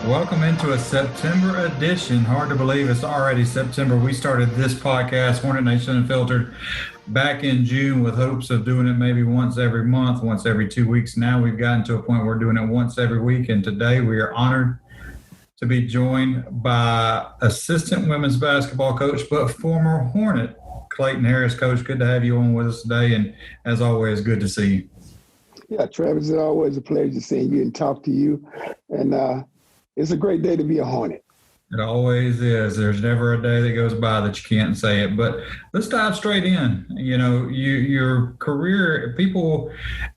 Welcome into a September edition. Hard to believe it's already September. We started this podcast, Hornet Nation Unfiltered, back in June with hopes of doing it maybe once every month, once every 2 weeks. Now we've gotten to a point where we're doing it once every week. And today we are honored to be joined by assistant women's basketball coach, but former Hornet, Clayton Harris. Coach, good to have you on with us today. And as always, good to see you. Yeah, Travis, it's always a pleasure seeing you and talk to you. And it's a great day to be a Hornet. It always is. There's never a day that goes by that you can't say it. But let's dive straight in. You know, your career, people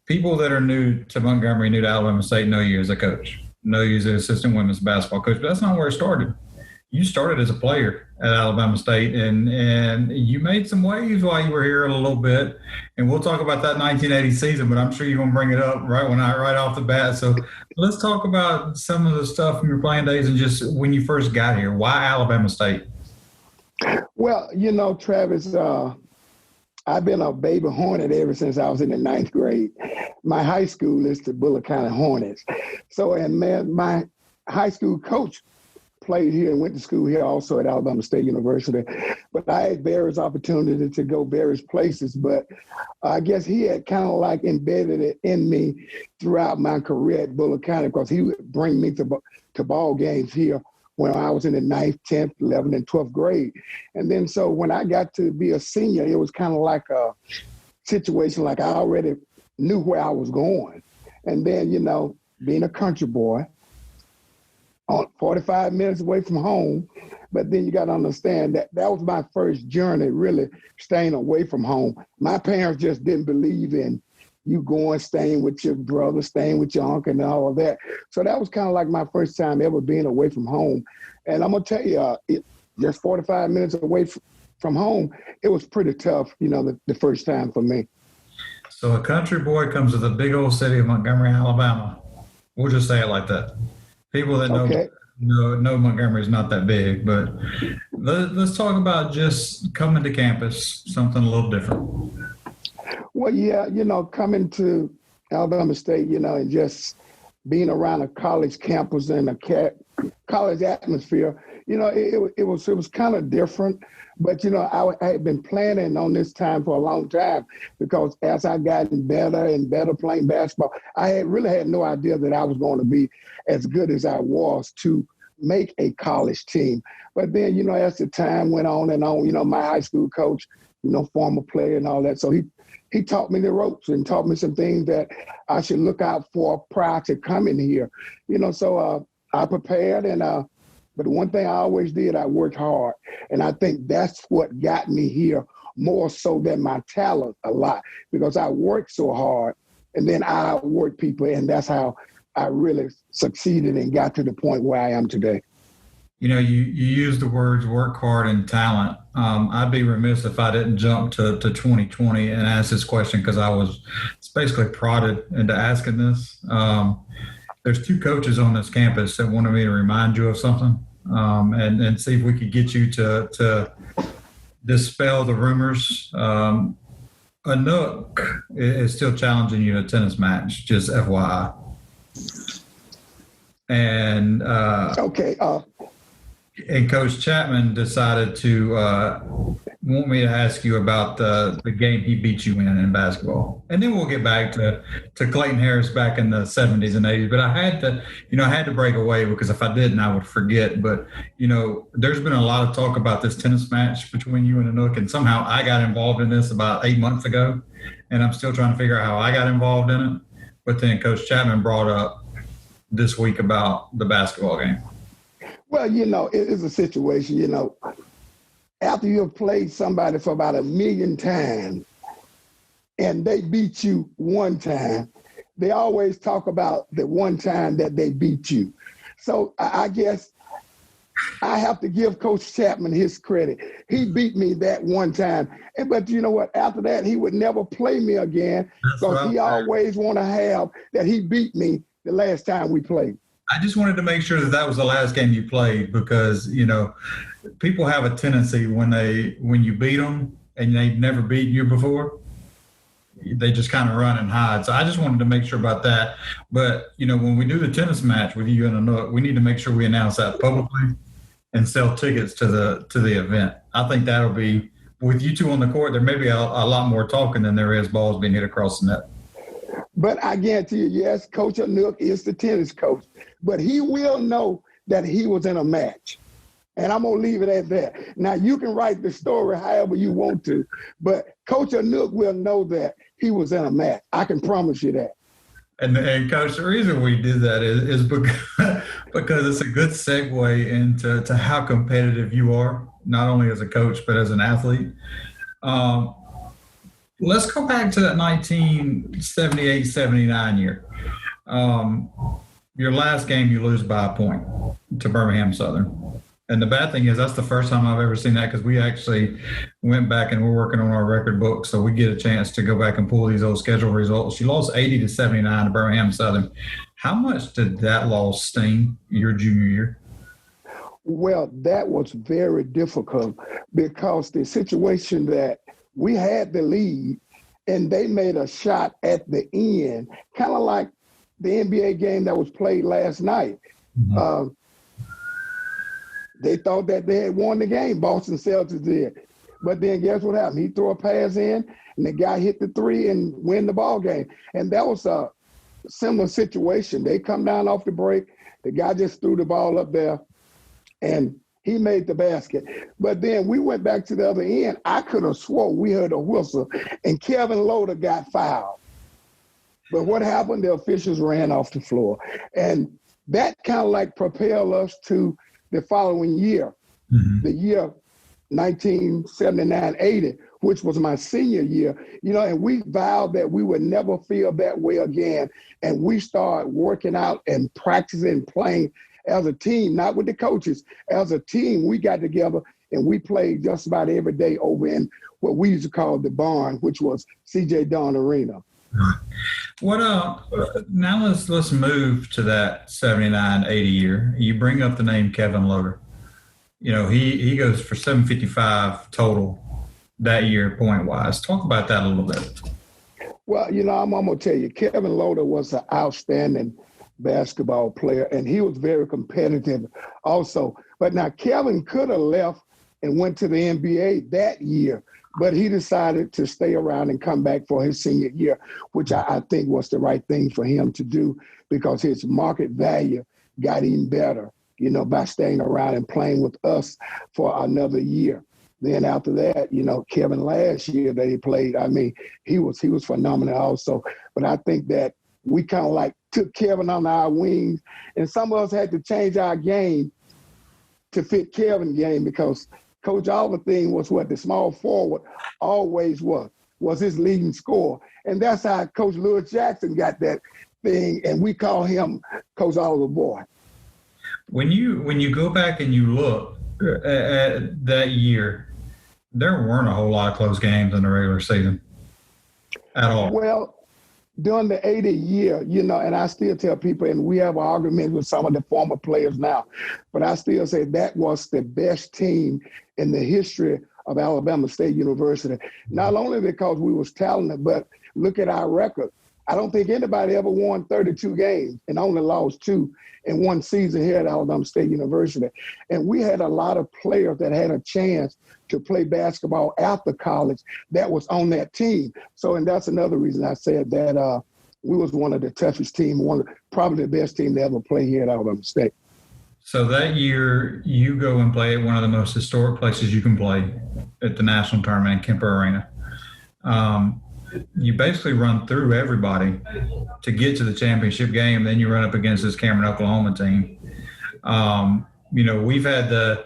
that are new to Montgomery, new to Alabama State, know you as a coach, know you as an assistant women's basketball coach. But that's not where it started. You started as a player at Alabama State, and you made some waves while you were here a little bit. And we'll talk about that 1980 season, but I'm sure you're going to bring it up right off the bat. So let's talk about some of the stuff from your playing days and just when you first got here. Why Alabama State? Well, you know, Travis, I've been a baby Hornet ever since I was in the ninth grade. My high school is the Bullock County Hornets. So, and man, my high school coach played here and went to school here also at Alabama State University. But I had various opportunities to go various places. But I guess he had kind of like embedded it in me throughout my career at Bullock County because he would bring me to ball games here when I was in the 9th, 10th, 11th, and 12th grade. And then so when I got to be a senior, it was kind of like a situation like I already knew where I was going. And then, you know, being a country boy, on 45 minutes away from home, but then you got to understand that was my first journey, really staying away from home. My parents just didn't believe in you going, staying with your brother, staying with your uncle and all of that. So that was kind of like my first time ever being away from home. And I'm going to tell you, just 45 minutes away from home, it was pretty tough, you know, the first time for me. So a country boy comes to the big old city of Montgomery, Alabama. We'll just say it like that. People that know Montgomery is not that big, but let's talk about just coming to campus, something a little different. Well, yeah, you know, coming to Alabama State, you know, and just being around a college campus and a college atmosphere, you know, it was kind of different. But, you know, I had been planning on this time for a long time because as I gotten better and better playing basketball, I had no idea that I was going to be as good as I was to make a college team. But then, you know, as the time went on and on, you know, my high school coach, you know, former player and all that. So he taught me the ropes and taught me some things that I should look out for prior to coming here. You know, so I prepared but one thing I always did, I worked hard. And I think that's what got me here more so than my talent a lot because I worked so hard and then I outworked people. And that's how I really succeeded and got to the point where I am today. You know, you use the words work hard and talent. I'd be remiss if I didn't jump to 2020 and ask this question because it's basically prodded into asking this. There's two coaches on this campus that wanted me to remind you of something and see if we could get you to dispel the rumors. A Nook is still challenging you in a tennis match, just FYI. And okay. And Coach Chapman decided to want me to ask you about the game he beat you in basketball. And then we'll get back to Clayton Harris back in the 70s and 80s. But I had to break away because if I didn't, I would forget. But, you know, there's been a lot of talk about this tennis match between you and Anook. And somehow I got involved in this about 8 months ago. And I'm still trying to figure out how I got involved in it. But then Coach Chapman brought up this week about the basketball game. Well, you know, it's a situation, you know, after you've played somebody for about 1 million times and they beat you one time, they always talk about the one time that they beat you. So I guess I have to give Coach Chapman his credit. He beat me that one time. But you know what? After that, he would never play me again because he always want to have that he beat me the last time we played. I just wanted to make sure that was the last game you played because, you know, people have a tendency when you beat them and they've never beaten you before, they just kind of run and hide. So I just wanted to make sure about that. But, when we do the tennis match with you and Anook, we need to make sure we announce that publicly and sell tickets to the event. I think that'll be, with you two on the court, there may be a lot more talking than there is balls being hit across the net. But I guarantee you, yes, Coach Anook is the tennis coach, but he will know that he was in a match. And I'm going to leave it at that. Now, you can write the story however you want to, but Coach Anook will know that he was in a match. I can promise you that. And Coach, the reason we did that is because it's a good segue into how competitive you are, not only as a coach, but as an athlete. Let's go back to that 1978-79 year. Your last game, you lose by a point to Birmingham Southern. And the bad thing is that's the first time I've ever seen that, because we actually went back and we're working on our record book, so we get a chance to go back and pull these old schedule results. You lost 80-79 to Birmingham Southern. How much did that loss sting your junior year? Well, that was very difficult because the situation that we had the lead and they made a shot at the end, kind of like the NBA game that was played last night. Mm-hmm. They thought that they had won the game, Boston Celtics did. But then guess what happened? He threw a pass in, and the guy hit the three and win the ball game. And that was a similar situation. They come down off the break. The guy just threw the ball up there, and he made the basket. But then we went back to the other end. I could have swore we heard a whistle, and Kevin Loader got fouled. But what happened? The officials ran off the floor. And that kind of like propelled us to the following year, the year 1979-80, which was my senior year, and we vowed that we would never feel that way again. And we started working out and practicing, playing as a team, not with the coaches. As a team, we got together and we played just about every day over in what we used to call the barn, which was C.J. Dawn Arena. What now let's move to that 79-80 year. You bring up the name Kevin Loader. He goes for 755 total that year point wise. Talk about that a little bit. Well, I'm gonna tell you, Kevin Loader was an outstanding basketball player, and he was very competitive also. But now Kevin could have left and went to the NBA that year, but he decided to stay around and come back for his senior year, which I think was the right thing for him to do because his market value got even better, by staying around and playing with us for another year. Then after that, Kevin last year that he played, he was phenomenal also. But I think that we kind of like took Kevin on our wings, and some of us had to change our game to fit Kevin's game because Coach Oliver's thing was what the small forward always was his leading scorer. And that's how Coach Lewis Jackson got that thing, and we call him Coach Oliver Boy. When you go back and you look at that year, there weren't a whole lot of close games in the regular season at all. Well, during the 80 year, and I still tell people, and we have an argument with some of the former players now, but I still say that was the best team in the history of Alabama State University. Not only because we was talented, but look at our record. I don't think anybody ever won 32 games and only lost 2 in one season here at Alabama State University. And we had a lot of players that had a chance to play basketball after college that was on that team. So, and that's another reason I said that we was one of the toughest teams, probably the best team to ever play here at Alabama State. So that year, you go and play at one of the most historic places you can play at the national tournament in Kemper Arena. You basically run through everybody to get to the championship game. Then you run up against this Cameron, Oklahoma team. We've had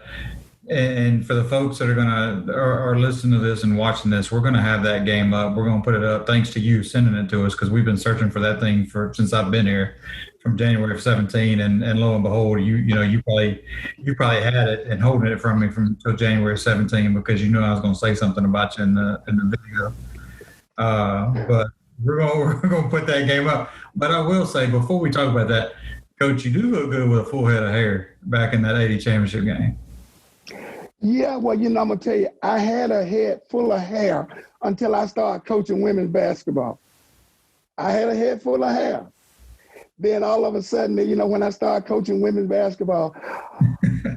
and for the folks that are listening to this and watching this, we're going to have that game up. We're going to put it up thanks to you sending it to us because we've been searching for that thing since I've been here from January of 17. And lo and behold, you probably had it and holding it from me until January of 17 because you knew I was going to say something about you in the video. But we're going to put that game up. But I will say, before we talk about that, Coach, you do look good with a full head of hair back in that 80 championship game. Yeah, well, I'm gonna tell you, I had a head full of hair until I started coaching women's basketball. I had a head full of hair. Then all of a sudden, when I started coaching women's basketball,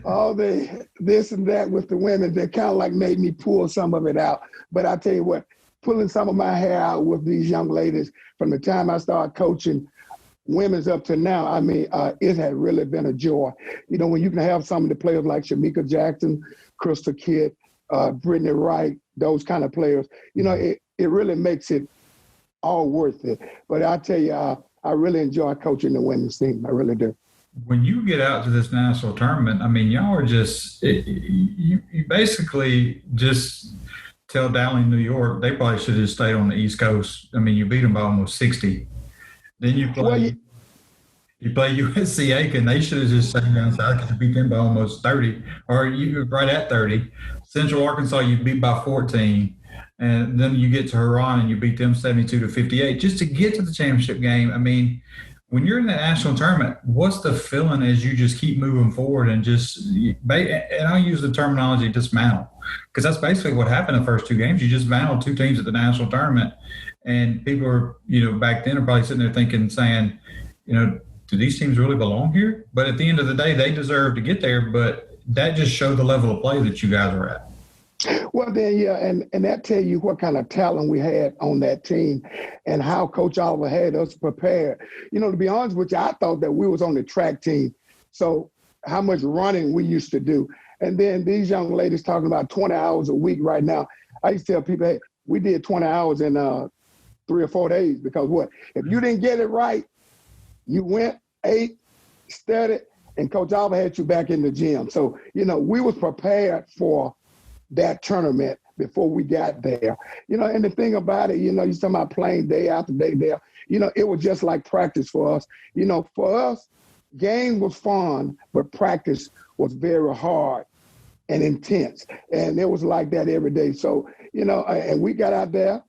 all the this and that with the women, that kind of like made me pull some of it out. But I tell you what, pulling some of my hair out with these young ladies from the time I started coaching women's up to now, I mean, it had really been a joy. When you can have some of the players like Shamika Jackson, Crystal Kidd, Brittany Wright, those kind of players, it really makes it all worth it. But I tell you, I really enjoy coaching the women's team. I really do. When you get out to this national tournament, I mean, y'all are just, you basically just tell Dowling, New York, they probably should have stayed on the East Coast. I mean, you beat them by almost 60. Then you play USC Aiken. They should have just stayed down south because you beat them by almost 30, or you were right at 30. Central Arkansas, you beat by 14. And then you get to Huron and you beat them 72-58 just to get to the championship game. I mean, when you're in the national tournament, what's the feeling as you just keep moving forward and and I'll use the terminology dismantle, because that's basically what happened in the first two games. You just dismantled two teams at the national tournament, and people are, back then are probably sitting there thinking, saying, do these teams really belong here? But at the end of the day, they deserve to get there, but that just showed the level of play that you guys are at. Well, then, yeah, and that tell you what kind of talent we had on that team and how Coach Oliver had us prepared. To be honest with you, I thought that we was on the track team. So how much running we used to do. And then these young ladies talking about 20 hours a week right now. I used to tell people, hey, we did 20 hours in 3 or 4 days, because what? If you didn't get it right, you went, ate, studied, and Coach Oliver had you back in the gym. So, we was prepared for that tournament before we got there. And the thing about it, you're talking about playing day after day there, it was just like practice for us. For us, game was fun, but practice was very hard and intense. And it was like that every day. So, and we got out there,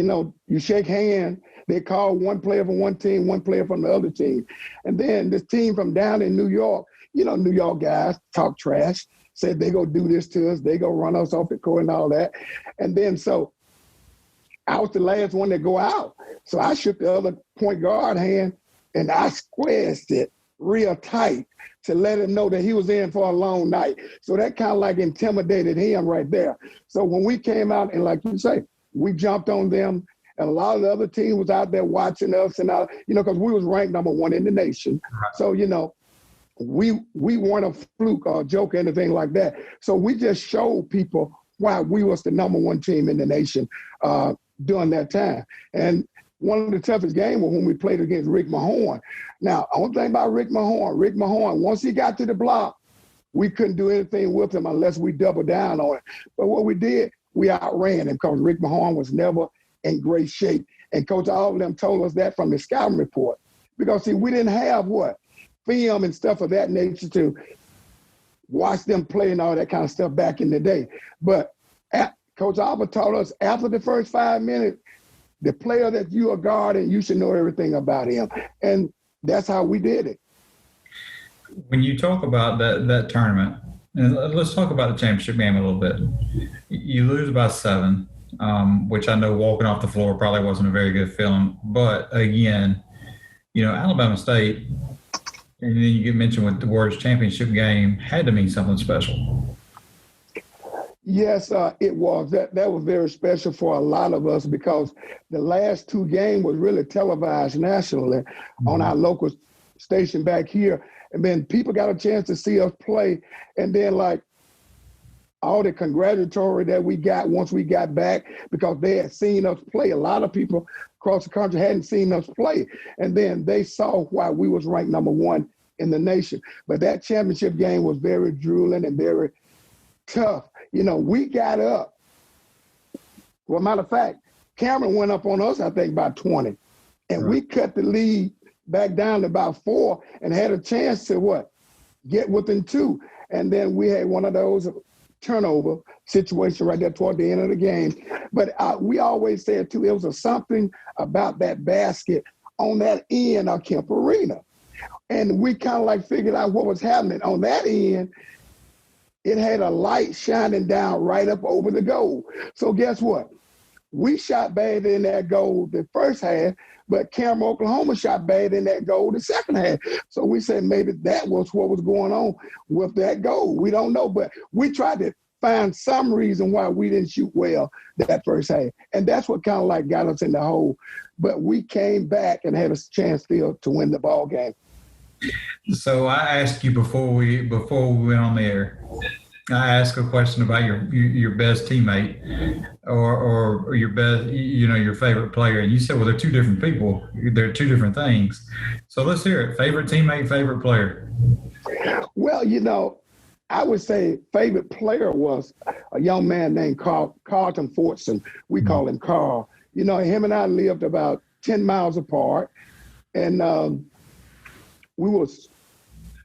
you shake hands, they call one player from one team, one player from the other team. And then this team from down in New York, New York guys talk trash, said they go do this to us, they go run us off the court and all that. And then so I was the last one to go out. So I shook the other point guard hand and I squeezed it real tight to let him know that he was in for a long night. So that kind of like intimidated him right there. So when we came out and like you say, we jumped on them, and a lot of the other team was out there watching us and because we was ranked number 1 in the nation. So, we weren't a fluke or a joke or anything like that. So we just showed people why we was the number 1 team in the nation during that time. And one of the toughest games was when we played against Rick Mahorn. Now, one thing about Rick Mahorn, once he got to the block, we couldn't do anything with him unless we doubled down on it. But what we did, we outran him because Rick Mahorn was never in great shape. And Coach all of them told us that from the scouting report. Because, see, we didn't have film and stuff of that nature to watch them play and all that kind of stuff back in the day. But Coach Albert taught us after the first 5 minutes, the player that you are guarding, you should know everything about him. And that's how we did it. When you talk about that tournament, and let's talk about the championship game a little bit. You lose by 7, which I know walking off the floor probably wasn't a very good feeling. But again, Alabama State, and then you get mentioned with the words championship game, had to mean something special. Yes, it was. That was very special for a lot of us because the last 2 games was really televised nationally on our local station back here. And then people got a chance to see us play. And then like all the congratulatory that we got once we got back because they had seen us play. A lot of people across the country hadn't seen us play. And then they saw why we was ranked number 1 in the nation. But that championship game was very drooling and very tough. We got up. Well, matter of fact, Cameron went up on us, I think, by 20. And we cut the lead back down to about 4 and had a chance to get within 2. And then we had one of those turnover situation right there toward the end of the game. But we always said, too, it was something about that basket on that end of Kemp Arena. And we kind of like figured out what was happening on that end. it had a light shining down right up over the goal. So guess what? We shot bad in that goal the first half, but Cameron, Oklahoma shot bad in that goal the second half. So we said maybe that was what was going on with that goal. We don't know, but we tried to find some reason why we didn't shoot well that first half. And that's what kind of like got us in the hole. But we came back and had a chance still to win the ball game. So I asked you before we went on the air, I asked a question about your best teammate or your best, your favorite player. And you said, well, they're two different people. They're two different things. So let's hear it. Favorite teammate, favorite player. Well, I would say favorite player was a young man named Carlton Fortson. We call him Carl. Him and I lived about 10 miles apart. And we was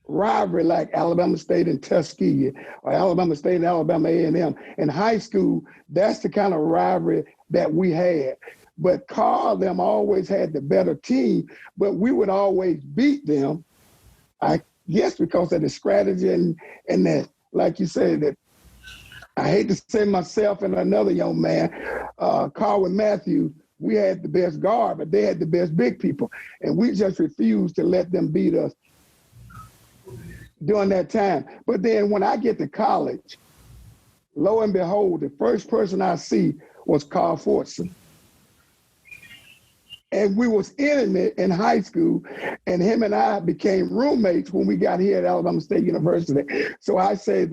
rivalry like Alabama State and Tuskegee or Alabama State and Alabama A&M. In high school, that's the kind of rivalry that we had. But Carl them always had the better team, but we would always beat them. I guess because of the strategy and that, like you said, that I hate to say myself and another young man, Carl and Matthew, we had the best guard, but they had the best big people. And we just refused to let them beat us during that time. But then when I get to college, lo and behold, the first person I see was Carl Fortson. And we was intimate in high school, and him and I became roommates when we got here at Alabama State University. So I say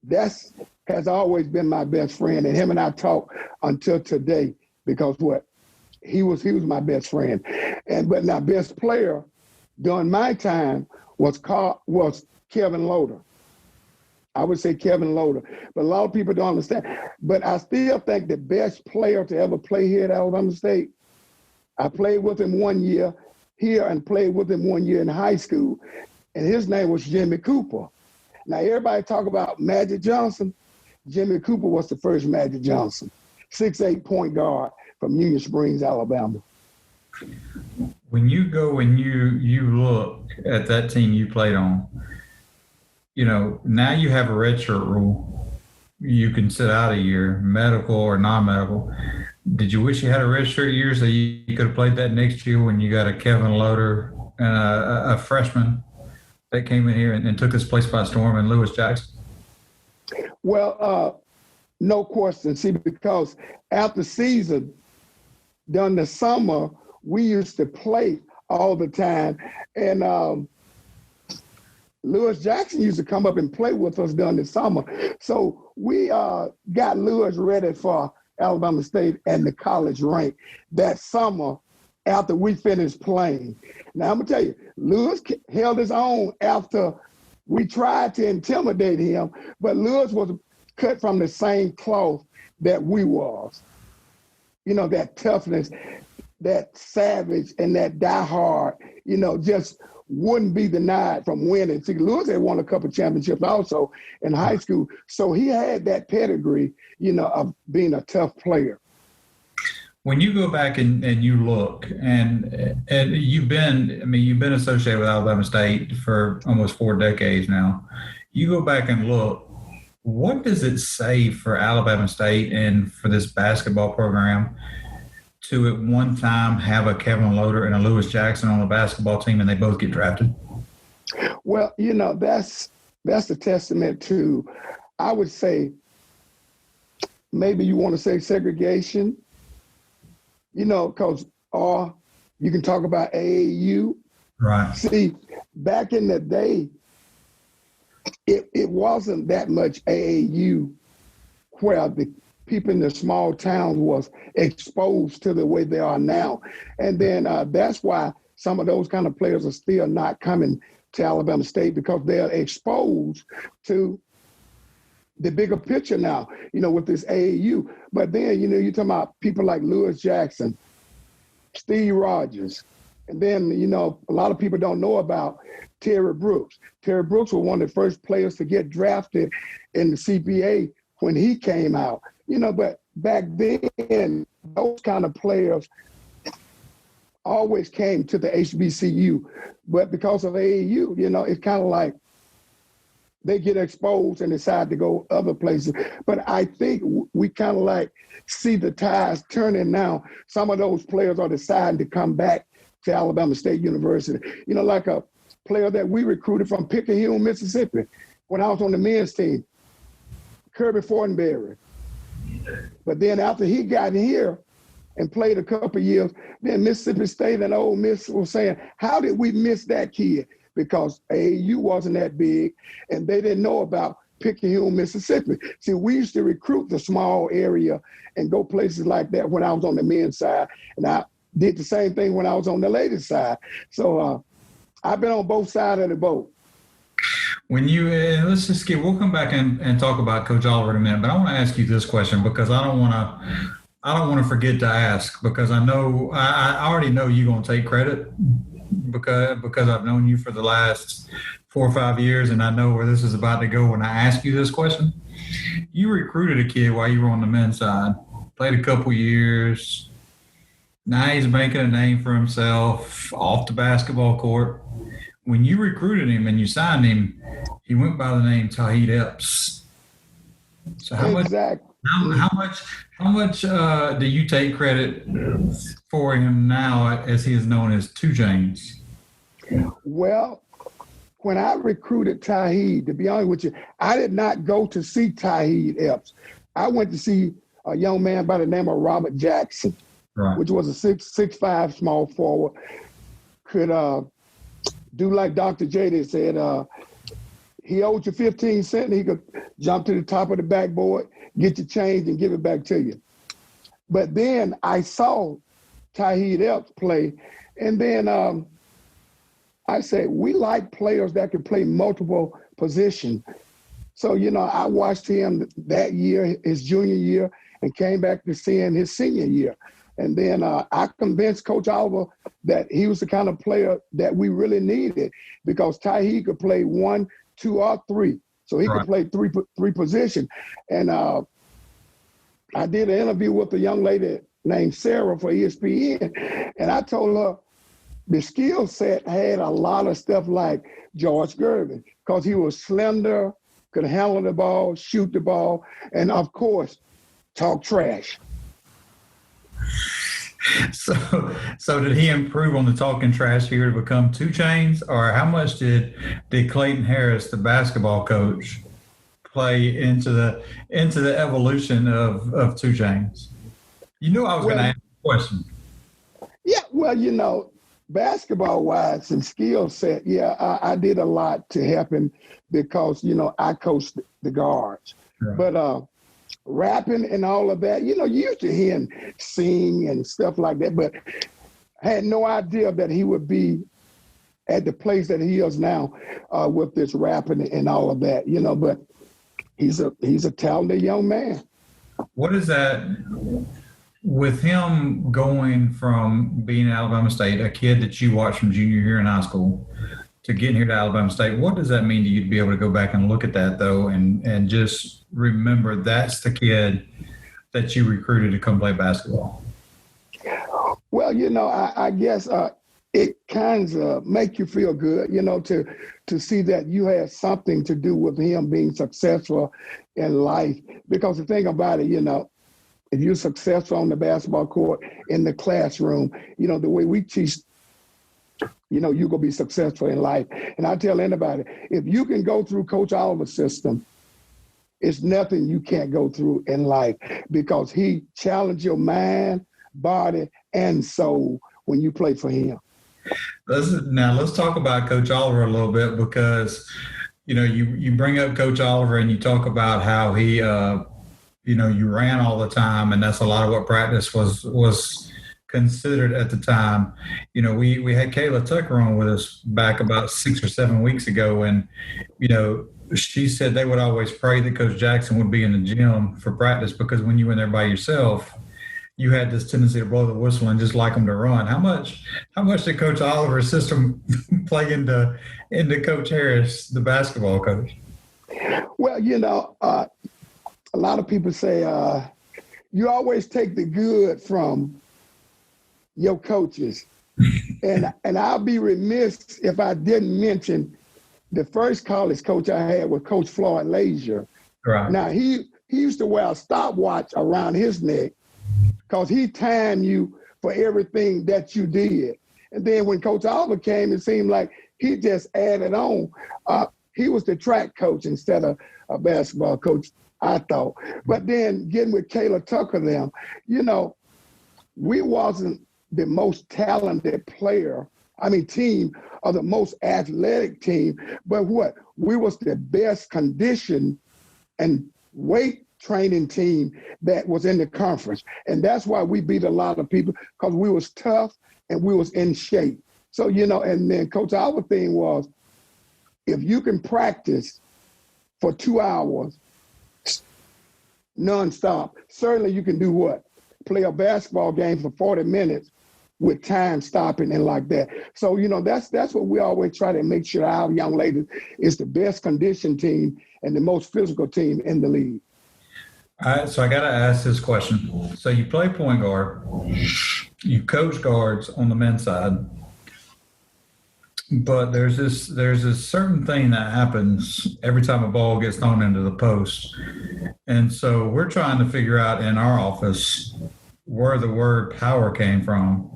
that's has always been my best friend, and him and I talk until today because he was my best friend. But my best player during my time was Kevin Loader. I would say Kevin Loader, but a lot of people don't understand. But I still think the best player to ever play here at Alabama State, I played with him 1 year here and played with him 1 year in high school, and his name was Jimmy Cooper. Now, everybody talk about Magic Johnson. Jimmy Cooper was the first Magic Johnson, 6'8" point guard from Union Springs, Alabama. When you go and you look at that team you played on, now you have a redshirt rule. You can sit out a year, medical or non-medical. Did you wish you had a redshirt year so you could have played that next year when you got a Kevin Loader and a freshman that came in here and took this place by storm, and Lewis Jackson? Well, no question. See, because after season, during the summer, we used to play all the time. And Lewis Jackson used to come up and play with us during the summer. So we got Lewis ready for Alabama State and the college rank that summer after we finished playing. Now, I'm going to tell you, Lewis held his own after we tried to intimidate him, but Lewis was cut from the same cloth that we was. That toughness, that savage, and that diehard, just wouldn't be denied from winning. See, Lewis had won a couple championships also in high school, so he had that pedigree, of being a tough player. When you go back and you look, and you've been associated with Alabama State for almost 4 decades now. You go back and look, what does it say for Alabama State and for this basketball program to at one time have a Kevin Loader and a Lewis Jackson on the basketball team and they both get drafted? Well, that's a testament to, I would say, maybe you want to say segregation, because you can talk about AAU. Right. See, back in the day, it wasn't that much AAU where the people in the small towns was exposed to the way they are now. And then that's why some of those kind of players are still not coming to Alabama State, because they're exposed to the bigger picture now, with this AAU. But then, you're talking about people like Lewis Jackson, Steve Rogers, and then, a lot of people don't know about Terry Brooks. Terry Brooks was one of the first players to get drafted in the CPA when he came out. But back then, those kind of players always came to the HBCU. But because of AAU, it's kind of like they get exposed and decide to go other places. But I think we kind of like see the tides turning now. Some of those players are deciding to come back to Alabama State University. You know, like a player that we recruited from Pickett Hill, Mississippi, when I was on the men's team, Kirby Fortenberry. But then after he got here and played a couple of years, then Mississippi State and Ole Miss was saying, how did we miss that kid? Because AAU wasn't that big, and they didn't know about Pickett Hill, Mississippi. See, we used to recruit the small area and go places like that when I was on the men's side, and I did the same thing when I was on the ladies' side. So I've been on both sides of the boat. When you we'll come back and talk about Coach Oliver in a minute, but I want to ask you this question because I don't want to forget to ask, because I know I already know you're going to take credit because I've known you for the last 4 or 5 years, and I know where this is about to go when I ask you this question. You recruited a kid while you were on the men's side, played a couple years. Now he's making a name for himself off the basketball court. When you recruited him and you signed him, he went by the name Tahid Epps. So how much do you take credit for him now as he is known as Two Chains? Well, when I recruited Tahid, to be honest with you, I did not go to see Tahid Epps. I went to see a young man by the name of Robert Jackson, right, which was a 6'5" small forward, could do like Dr. J said, he owed you 15 cents and he could jump to the top of the backboard, get your change and give it back to you. But then I saw Tahid Epps play, and then I said, we like players that can play multiple positions. So, you know, I watched him that year, his junior year, and came back to see him his senior year. And then I convinced Coach Oliver that he was the kind of player that we really needed, because Tahid could play 1, 2, or 3. So he could play three positions. And I did an interview with a young lady named Sarah for ESPN, and I told her the skill set had a lot of stuff like George Gervin, because he was slender, could handle the ball, shoot the ball, and of course, talk trash. So did he improve on the talking trash here to become Two Chains, or how much did Clayton Harris, the basketball coach, play into the evolution of Two Chains? You knew I was going to ask a question. Yeah, well, you know, basketball-wise and skill set, I did a lot to help him because, you know, I coached the guards. Right. But rapping and all of that, you know, you used to hear him sing and stuff like that, but I had no idea that he would be at the place that he is now with this rapping and all of that, you know, but he's a talented young man. What is that with him going from being at Alabama State, a kid that you watched from junior year in high school, to getting here to Alabama State? What does that mean to you to be able to go back and look at that, though, and just remember that's the kid that you recruited to come play basketball? Well, you know, I guess it kind of make you feel good, you know, to see that you had something to do with him being successful in life. Because the thing about it, you know, if you're successful on the basketball court, in the classroom, you know, the way we teach, you know, you're going to be successful in life. And I tell anybody, if you can go through Coach Oliver's system, it's nothing you can't go through in life, because he challenged your mind, body, and soul when you play for him. Let's talk about Coach Oliver a little bit, because, you know, you bring up Coach Oliver and you talk about how he, you know, you ran all the time, and that's a lot of what practice was considered at the time. You know, we had Kayla Tucker on with us back about 6 or 7 weeks ago, and, you know, she said they would always pray that Coach Jackson would be in the gym for practice, because when you went there by yourself, you had this tendency to blow the whistle and just like them to run. How much did Coach Oliver's system play into Coach Harris, the basketball coach? Well, you know, a lot of people say you always take the good from your coaches. and I'll be remiss if I didn't mention the first college coach I had was Coach Floyd Lazier. Right. Now, he used to wear a stopwatch around his neck because he timed you for everything that you did. And then when Coach Oliver came, it seemed like he just added on. He was the track coach instead of a basketball coach, I thought. But then getting with Kayla Tucker them, you know, we wasn't the most talented team or the most athletic team, but what? We was the best conditioned and weight training team that was in the conference. And that's why we beat a lot of people, because we was tough and we was in shape. So, you know, and then Coach, our thing was, if you can practice for 2 hours nonstop, certainly you can do what? Play a basketball game for 40 minutes with time stopping and like that. So, you know, that's what we always try to make sure our young ladies is the best conditioned team and the most physical team in the league. All right, so I got to ask this question. So you play point guard, you coach guards on the men's side, but there's this certain thing that happens every time a ball gets thrown into the post. And so we're trying to figure out in our office where the word power came from.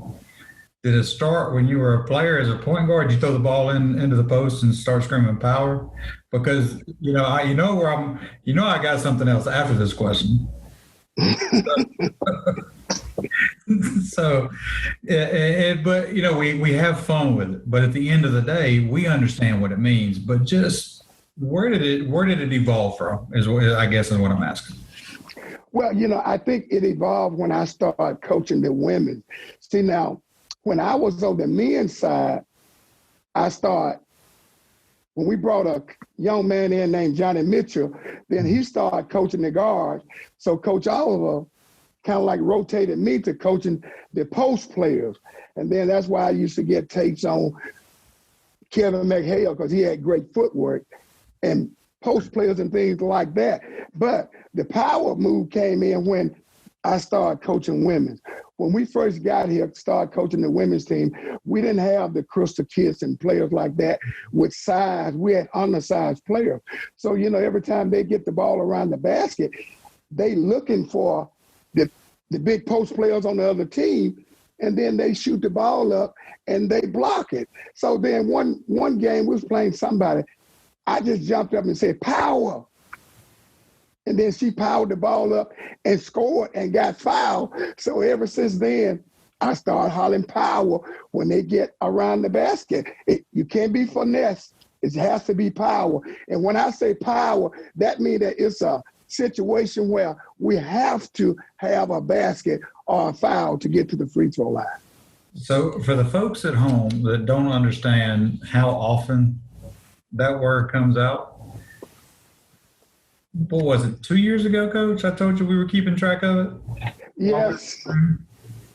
Did it start when you were a player as a point guard? Did you throw the ball into the post and start screaming power? Because I got something else after this question. So, but we have fun with it. But at the end of the day, we understand what it means. But just where did it evolve from? Is what I'm asking. Well, I think it evolved when I started coaching the women. See, now, when I was on the men's side, when we brought a young man in named Johnny Mitchell, then he started coaching the guards. So Coach Oliver kind of like rotated me to coaching the post players. And then that's why I used to get tapes on Kevin McHale, because he had great footwork and post players and things like that. But the power move came in when I started coaching women. When we first got here, started coaching the women's team, we didn't have the Crystal Kids and players like that with size. We had undersized players. So, every time they get the ball around the basket, they looking for the big post players on the other team, and then they shoot the ball up and they block it. So then one game we was playing somebody, I just jumped up and said, power. And then she powered the ball up and scored and got fouled. So ever since then, I started hollering power when they get around the basket. You can't be finesse. It has to be power. And when I say power, that means that it's a situation where we have to have a basket or a foul to get to the free throw line. So for the folks at home that don't understand how often that word comes out, what was it, 2 years ago, Coach? I told you we were keeping track of it? Yes.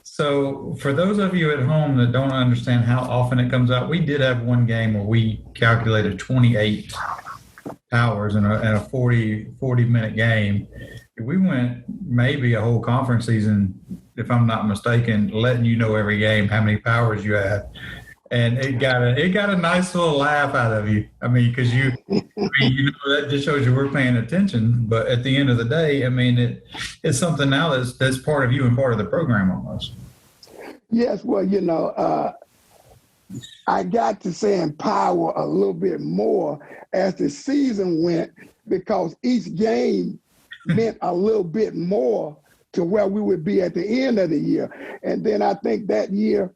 So for those of you at home that don't understand how often it comes out, we did have one game where we calculated 28 hours in a 40-minute game. We went maybe a whole conference season, if I'm not mistaken, letting you know every game how many powers you had. And it got a nice little laugh out of you. I mean, because that just shows you we're paying attention. But at the end of the day, I mean, it's something now that's part of you and part of the program almost. Yes, well, I got to saying power a little bit more as the season went, because each game meant a little bit more to where we would be at the end of the year. And then I think that year,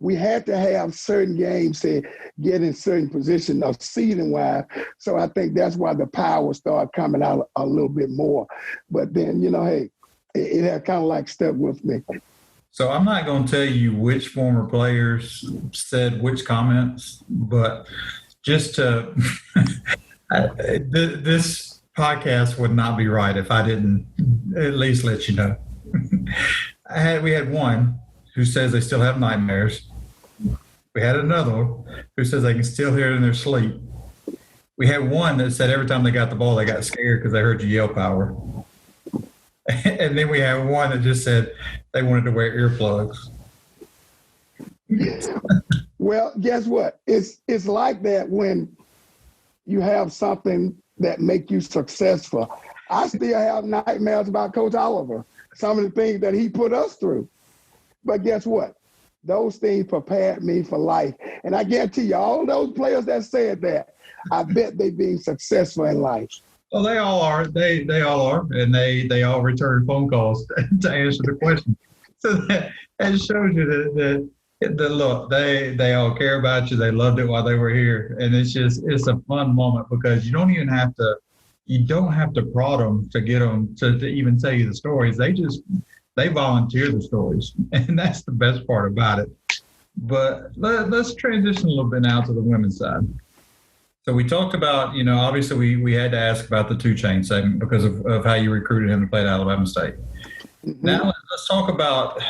we had to have certain games to get in certain position of seeding-wise. So I think that's why the power started coming out a little bit more. But then, hey, it had kind of like stuck with me. So I'm not going to tell you which former players said which comments, but just to this podcast would not be right if I didn't at least let you know. We had one who says they still have nightmares. We had another one who says they can still hear it in their sleep. We had one that said every time they got the ball, they got scared because they heard you yell power. And then we had one that just said they wanted to wear earplugs. Well, guess what? It's like that when you have something that make you successful. I still have nightmares about Coach Oliver, some of the things that he put us through. But guess what? Those things prepared me for life. And I guarantee you, all those players that said that, I bet they being successful in life. Well, they all are. They all are, and they all return phone calls to answer the question. So that shows you that look, they all care about you. They loved it while they were here, and it's a fun moment because you don't have to prod them to get them to even tell you the stories. They volunteer the stories, and that's the best part about it. But let's transition a little bit now to the women's side. So we talked about, obviously we had to ask about the 2 Chainz segment because of how you recruited him to play at Alabama State. Mm-hmm. Now let's talk about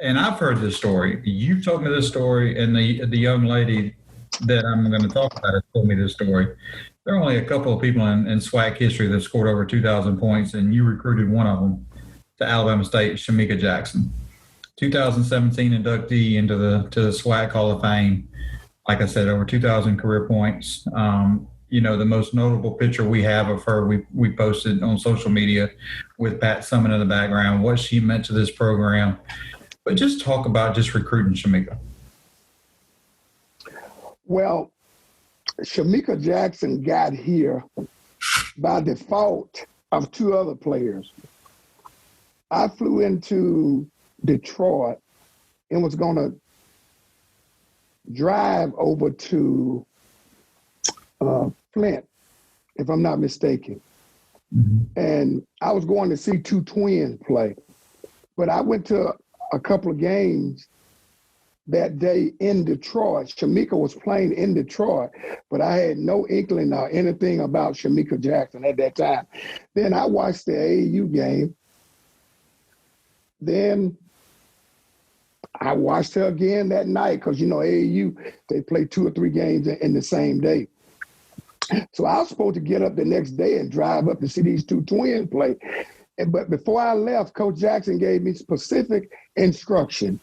and I've heard this story. You've told me this story, and the young lady that I'm going to talk about has told me this story. There are only a couple of people in SWAC history that scored over 2,000 points, and you recruited one of them to Alabama State, Shamika Jackson. 2017 inductee into the SWAC Hall of Fame. Like I said, over 2,000 career points. The most notable picture we have of her, we posted on social media with Pat Summitt in the background, what she meant to this program. But just talk about just recruiting Shamika. Well, Shamika Jackson got here by default of 2 other players. I flew into Detroit and was going to drive over to Flint, if I'm not mistaken. Mm-hmm. And I was going to see 2 twins play. But I went to a couple of games that day in Detroit. Shamika was playing in Detroit, but I had no inkling or anything about Shamika Jackson at that time. Then I watched the AAU game. Then I watched her again that night because, AAU, they play 2 or 3 games in the same day. So I was supposed to get up the next day and drive up to see these 2 twins play. But before I left, Coach Jackson gave me specific instruction.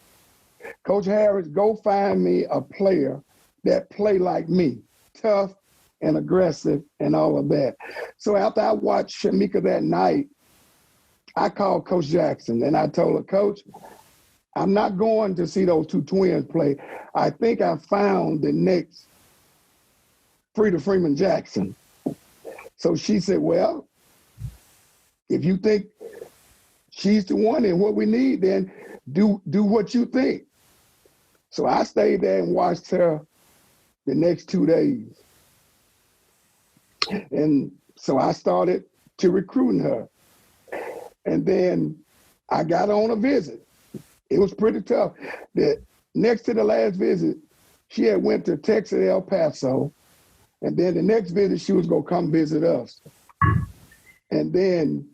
Coach Harris, go find me a player that play like me, tough and aggressive and all of that. So after I watched Shamika that night, I called Coach Jackson and I told her, Coach, I'm not going to see those 2 twins play. I think I found the next Frida Freeman Jackson. So she said, well, if you think she's the one and what we need, then do what you think. So I stayed there and watched her the next 2 days. And so I started to recruiting her. And then I got on a visit. It was pretty tough. Next to the last visit, she had went to Texas, El Paso. And then the next visit, she was going to come visit us. And then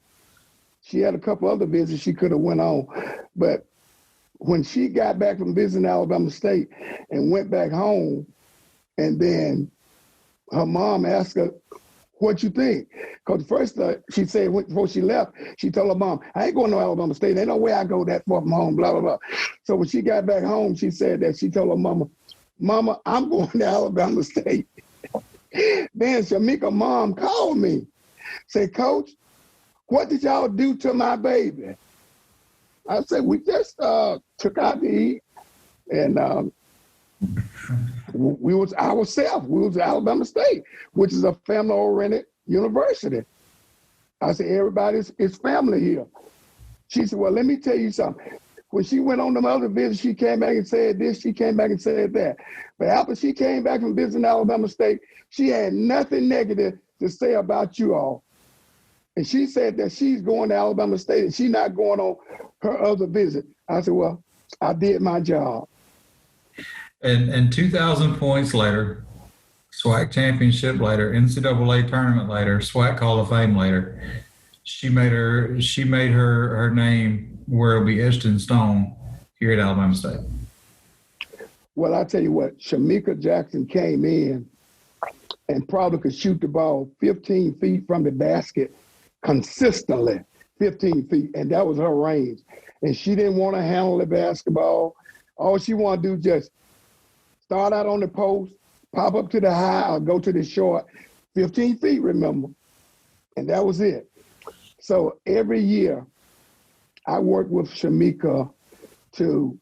she had a couple other visits she could have went on. But when she got back from visiting Alabama State and went back home, and then her mom asked her, what you think? Because first she said before she left, she told her mom, I ain't going to Alabama State. Ain't no way I go that far from home, blah, blah, blah. So when she got back home, she said that she told her mama, I'm going to Alabama State. Then Shamika mom called me, said, Coach, what did y'all do to my baby? I said, we just took out to eat, and we was ourselves. We was at Alabama State, which is a family-oriented university. I said, everybody's family here. She said, well, let me tell you something. When she went on them other visits, she came back and said this, she came back and said that. But after she came back from visiting Alabama State, she had nothing negative to say about you all. And she said that she's going to Alabama State and she's not going on her other visit. I said, well, I did my job. And 2,000 points later, SWAC championship later, NCAA tournament later, SWAC Hall of Fame later, she made her name where it'll be etched in stone here at Alabama State. Well, I tell you what, Shamika Jackson came in and probably could shoot the ball 15 feet from the basket consistently, 15 feet, and that was her range. And she didn't want to handle the basketball. All she want to do is just start out on the post, pop up to the high, or go to the short, 15 feet, remember. And that was it. So every year, I worked with Shamika to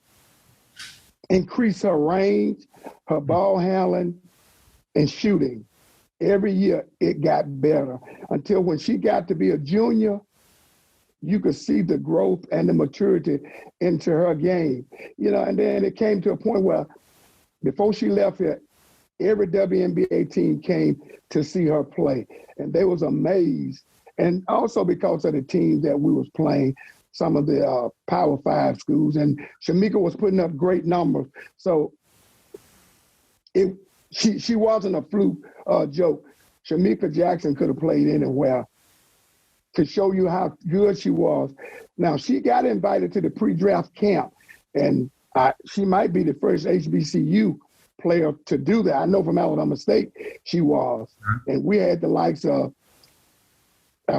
increase her range, her ball handling, and shooting. Every year, it got better until when she got to be a junior, you could see the growth and the maturity into her game. And then it came to a point where before she left here, every WNBA team came to see her play, and they was amazed. And also because of the teams that we was playing, some of the Power 5 schools, and Shamika was putting up great numbers. So she wasn't a fluke joke. Shamika Jackson could have played anywhere to show you how good she was. Now, she got invited to the pre-draft camp, and she might be the first HBCU player to do that. I know from Alabama State she was. And we had the likes of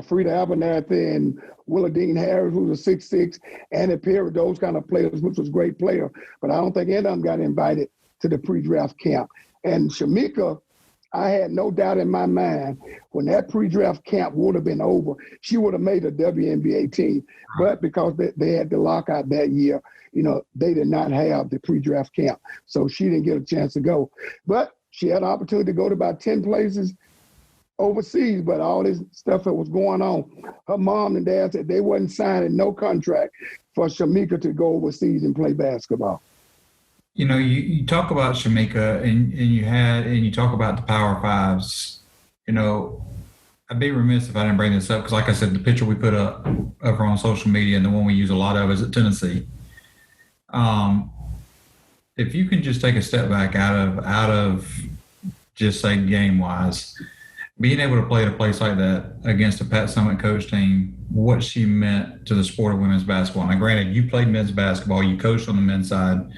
Frida Abernathy and Willardine Harris, who was a 6'6", Annie Perry, those kind of players, which was a great player. But I don't think any of them got invited to the pre-draft camp. And Shamika, I had no doubt in my mind when that pre-draft camp would have been over, she would have made a WNBA team. But because they had the lockout that year, they did not have the pre-draft camp. So she didn't get a chance to go. But she had an opportunity to go to about 10 places overseas, but all this stuff that was going on, her mom and dad said they wasn't signing no contract for Shamika to go overseas and play basketball. You talk about Shamika and you talk about the Power Fives. I'd be remiss if I didn't bring this up because, like I said, the picture we put up over on social media and the one we use a lot of is at Tennessee. If you can just take a step back out of just say game wise, being able to play at a place like that against a Pat Summitt coach team, what she meant to the sport of women's basketball. Now, granted, you played men's basketball, you coached on the men's side,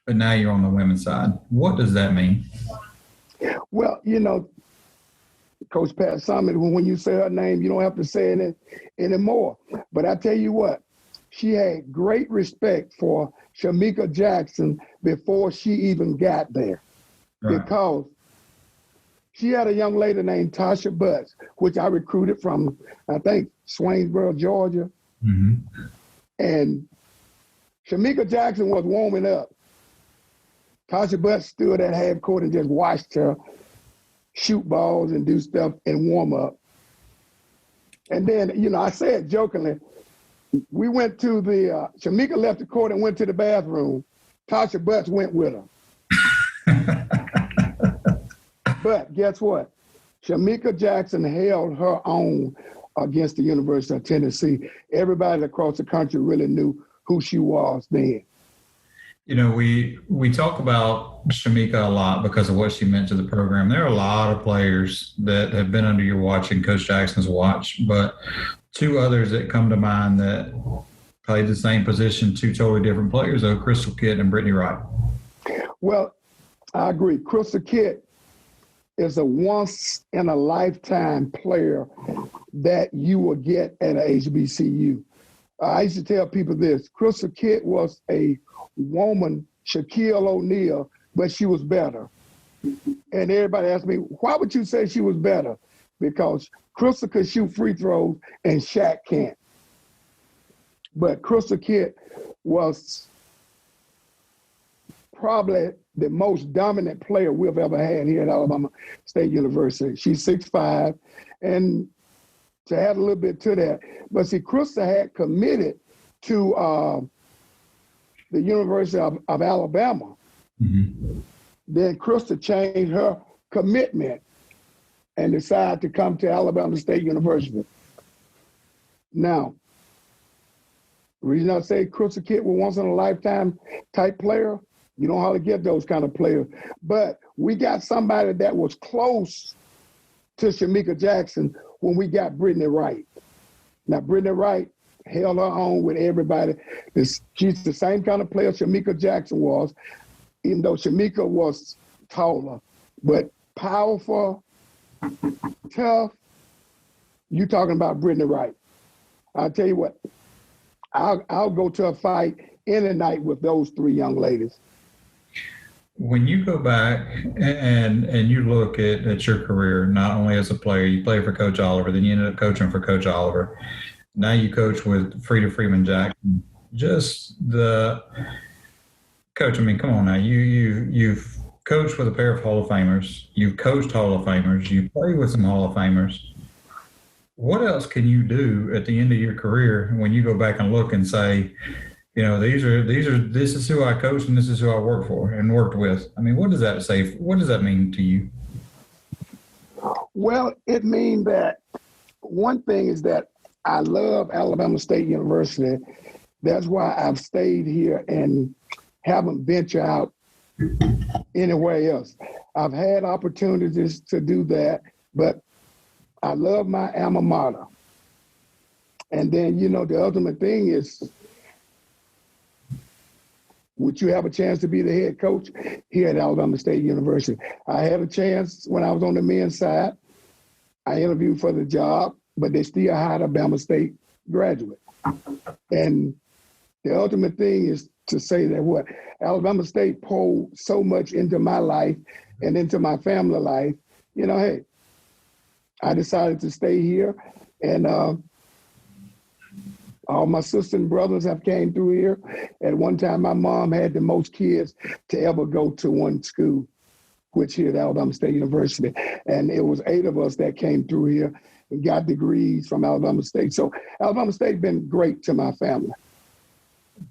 but now you're on the women's side. What does that mean? Well, Coach Pat Summitt, when you say her name, you don't have to say it anymore. But I tell you what, she had great respect for Shamika Jackson before she even got there. Right. Because she had a young lady named Tasha Butts, which I recruited from, I think, Swainsboro, Georgia. Mm-hmm. And Shamika Jackson was warming up. Tasha Butts stood at half court and just watched her shoot balls and do stuff and warm up. And then, I said jokingly, we went to Shamika left the court and went to the bathroom. Tasha Butts went with her. But guess what? Shamika Jackson held her own against the University of Tennessee. Everybody across the country really knew who she was then. We talk about Shamika a lot because of what she meant to the program. There are a lot of players that have been under your watch and Coach Jackson's watch, but two others that come to mind that played the same position, two totally different players, though, Crystal Kitt and Brittany Wright. Well, I agree. Crystal Kitt is a once-in-a-lifetime player that you will get at a HBCU. I used to tell people this. Crystal Kitt was a woman, Shaquille O'Neal, but she was better. And everybody asked me, why would you say she was better? Because Crystal could shoot free throws and Shaq can't. But Crystal Kitt was probably the most dominant player we've ever had here at Alabama State University. She's 6'5", and to add a little bit to that, but see, Crystal had committed to the University of Alabama. Mm-hmm. Then Crystal changed her commitment and decided to come to Alabama State University. Now, the reason I say Crystal Kitt was once in a lifetime type player, you don't hardly get those kind of players. But we got somebody that was close to Shamika Jackson when we got Brittany Wright. Now, Brittany Wright held her own with everybody. She's the same kind of player Shamika Jackson was, even though Shamika was taller, but powerful, tough. You talking about Brittany Wright. I'll tell you what, I'll go to a fight any night with those three young ladies. When you go back and you look at your career, not only as a player, you played for Coach Oliver, then you ended up coaching for Coach Oliver. Now you coach with Frida Freeman Jackson. Just the coach. I mean, come on now. You've coached with a pair of Hall of Famers. You've coached Hall of Famers. You play with some Hall of Famers. What else can you do at the end of your career when you go back and look and say, you know, this is who I coached and this is who I worked for and worked with? I mean, what does that say? What does that mean to you? Well, it means that one thing is that I love Alabama State University. That's why I've stayed here and haven't ventured out anywhere else. I've had opportunities to do that, but I love my alma mater. And then, you know, the ultimate thing is, would you have a chance to be the head coach here at Alabama State University? I had a chance when I was on the men's side. I interviewed for the job, but they still hired a Alabama State graduate. And the ultimate thing is to say that what Alabama State poured so much into my life and into my family life, you know, hey, I decided to stay here, and all my sisters and brothers have came through here. At one time, my mom had the most kids to ever go to one school, which here at Alabama State University. And it was 8 of us that came through here and got degrees from Alabama State. So Alabama State been great to my family.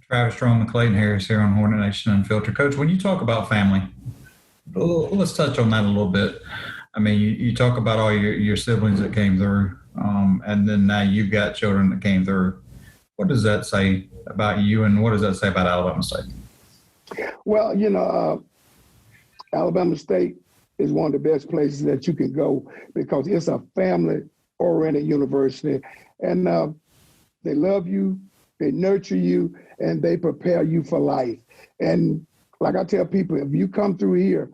Travis Strong and Clayton Harris here on Hornet Nation Unfiltered. Coach, when you talk about family, let's touch on that a little bit. I mean, you talk about all your siblings that came through, and then now you've got children that came through. What does that say about you, and what does that say about Alabama State? Well, you know, Alabama State is one of the best places that you can go because it's a family-oriented university, and they love you, they nurture you, and they prepare you for life. And like I tell people, if you come through here,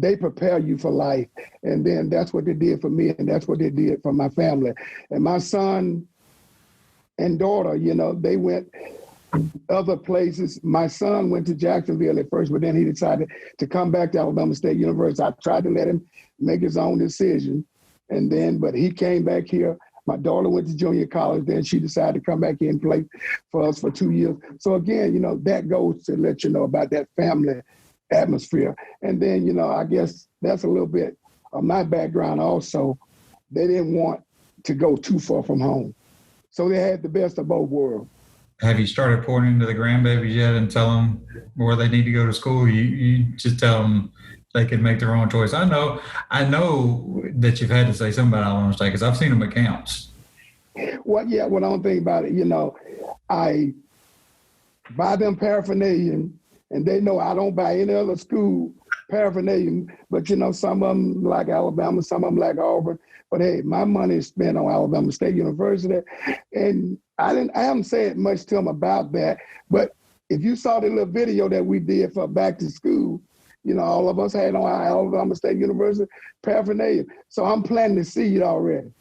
they prepare you for life. And then that's what they did for me, and that's what they did for my family. And my son and daughter, you know, they went other places. My son went to Jacksonville at first, but then he decided to come back to Alabama State University. I tried to let him make his own decision. And then, but he came back here. My daughter went to junior college, then she decided to come back here and play for us for 2 years. So again, you know, that goes to let you know about that family atmosphere. And then, you know, I guess that's a little bit of my background also. They didn't want to go too far from home. So they had the best of both worlds. Have you started pouring into the grandbabies yet and tell them where they need to go to school? You just tell them they can make their own choice. I know that you've had to say something about Alabama State because I've seen them at camps. Well, yeah, well, I don't think about it. You know, I buy them paraphernalia, and they know I don't buy any other school paraphernalia, but, you know, some of them like Alabama, some of them like Auburn. But, hey, my money is spent on Alabama State University. And I haven't said much to them about that. But if you saw the little video that we did for Back to School, you know, all of us had on our Alabama State University paraphernalia. So I'm planting to see it already.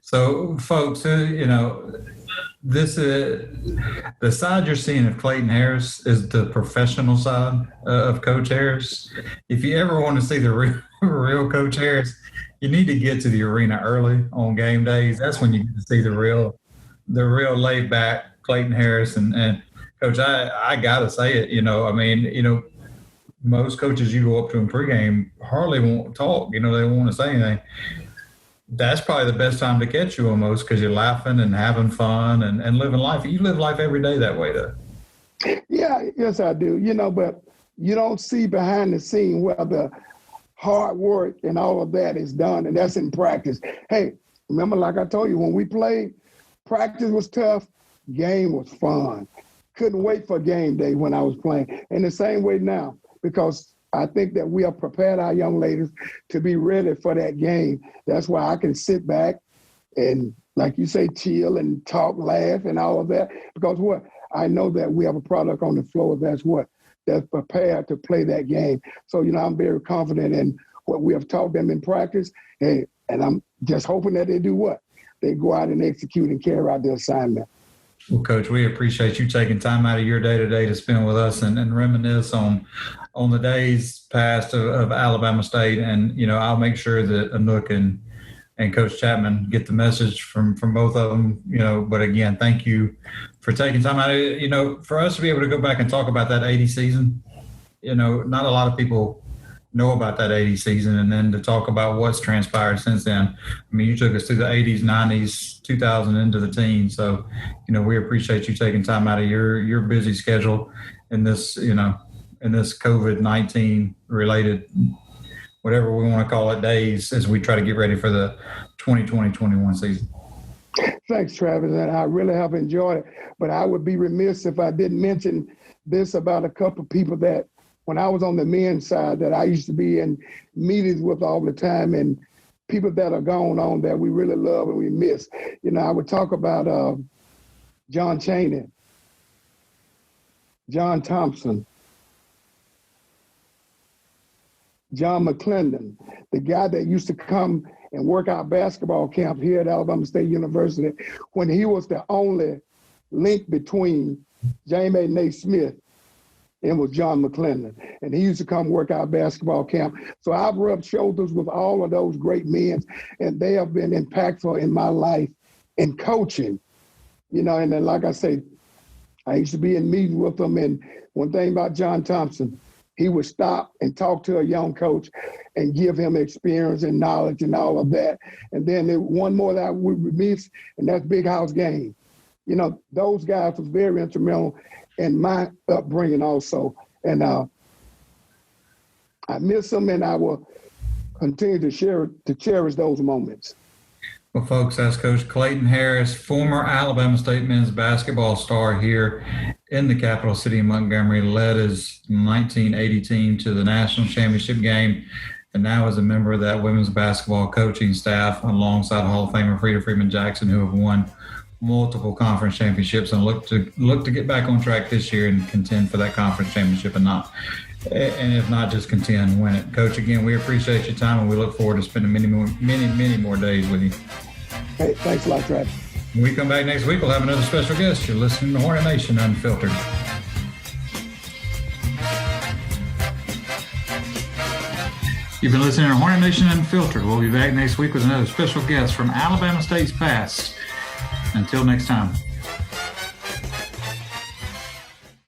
So, folks, you know, this the side you're seeing of Clayton Harris is the professional side of Coach Harris. If you ever want to see the real Coach Harris, you need to get to the arena early on game days. That's when you get to see the real laid back Clayton Harris. And Coach, I gotta say it. You know, I mean, you know, most coaches you go up to in pregame hardly won't talk. You know, they won't want to say anything. That's probably the best time to catch you almost because you're laughing and having fun and living life. You live life every day that way, though. Yeah, yes, I do. You know, but you don't see behind the scene where the hard work and all of that is done, and that's in practice. Hey, remember, like I told you, when we played, practice was tough, game was fun. Couldn't wait for game day when I was playing. In the same way now, because I think that we have prepared our young ladies to be ready for that game. That's why I can sit back and, like you say, chill and talk, laugh, and all of that. Because what? I know that we have a product on the floor that's prepared to play that game. So, you know, I'm very confident in what we have taught them in practice. And I'm just hoping that they do what? They go out and execute and carry out the assignment. Well, Coach, we appreciate you taking time out of your day to spend with us and reminisce on the days past of Alabama State. And, I'll make sure that Anook and Coach Chapman get the message from both of them, but again, thank you for taking time out of, for us to be able to go back and talk about that 80 season. Not a lot of people know about that 80 season, and then to talk about what's transpired since then. I mean, you took us through the 80s, 90s, 2000 into the teens. So, we appreciate you taking time out of your busy schedule in this, in this COVID-19 related, whatever we want to call it, days as we try to get ready for the 2020-21 season. Thanks, Travis. And I really have enjoyed it, but I would be remiss if I didn't mention this about a couple of people that when I was on the men's side that I used to be in meetings with all the time, and people that are gone on that we really love and we miss. I would talk about John Chaney, John Thompson, John McClendon, the guy that used to come and work our basketball camp here at Alabama State University when he was the only link between James A. Naismith and was John McClendon. And he used to come work our basketball camp. So I've rubbed shoulders with all of those great men, and they have been impactful in my life in coaching. And then, like I say, I used to be in meetings with them. And one thing about John Thompson, he would stop and talk to a young coach and give him experience and knowledge and all of that. And then one more that I would miss, and that's Big House Game. Those guys was very instrumental in my upbringing also. And I miss them, and I will continue to cherish those moments. Well, folks, that's Coach Clayton Harris, former Alabama State men's basketball star here in the capital city of Montgomery, led his 1980 team to the national championship game, and now is a member of that women's basketball coaching staff alongside Hall of Famer Frida Freeman-Jackson, who have won multiple conference championships and look to get back on track this year and contend for that conference championship and if not just contend, win it. Coach, again, we appreciate your time, and we look forward to spending many more days with you. Hey, thanks a lot, Travis. When we come back next week, we'll have another special guest. You're listening to Hornet Nation Unfiltered. You've been listening to Hornet Nation Unfiltered. We'll be back next week with another special guest from Alabama State's past. Until next time.